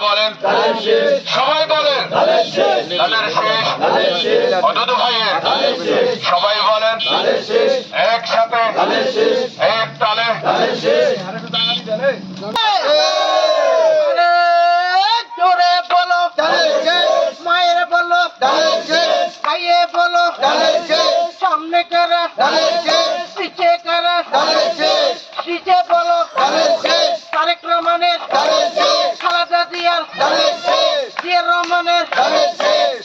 বলেন সবাই বলেন অদূত ভাইয়ের সবাই বলেন একসাথে এক তালে জোরে বলো মায়ের বলো ভাইয়ে বলো সামনে কারা পিছে কারা পিছে বলো তারেক রহমানের খালেদা জিয়ার জিয়া রহমানের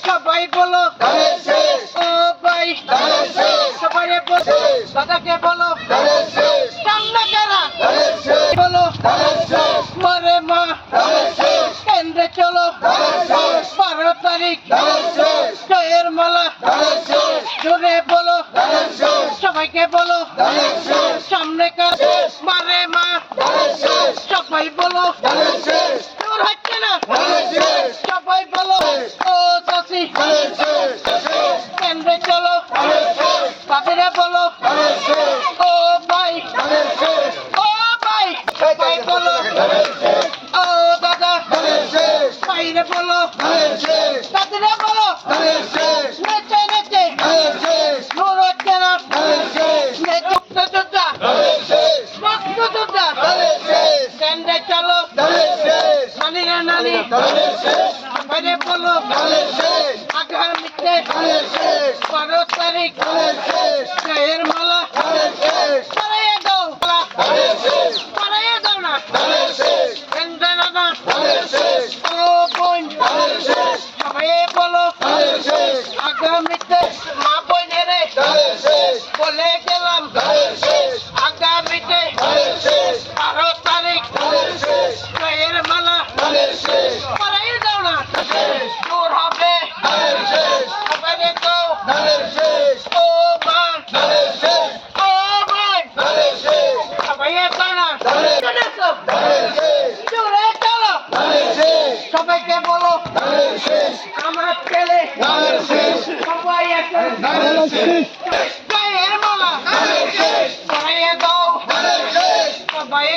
সবাই বলো ও ভাই সবাই বলো দাদাকে বলো সামনে কারা বলো মরে মা কেন্দ্রে চলো 12 তারিখ জয়ের মালা জোরে বলো সবাইকে বলো সামনে কার মারে মা সবাই বলো জোর হচ্ছে না সবাই বলো ও চাষি কেন্দ্রে চলো তাদের বলো ও ভাই ও ভাই সবাই বলো ও দাদা বাইরে বলো তাদের বলো নেচে নেচে জোর হচ্ছে না নেচে যোদ্ধা মস্ত যোদ্ধা কেন্দ্রে চলো নানি রে নানি বাইরে বলো আগামীতে 12 তারিখ জয়ের মালা পরাইয়ে দাও পরাইয়ে দাও না কেন্দ্রে না ও বোন সবাই বলো আগামীতে মা বোনেরে বলে গেলাম আগামীতে 12 তারিখ জয়ের মালা পরাইয়ে দাও না জোর হবে সবাই তো ও মা ও বোন সবাই তো না জোরে চলো সবাইকে বলো আমার ছেলে সবাই এখন জয়ের মালা পরাইয়ে দাও সবাই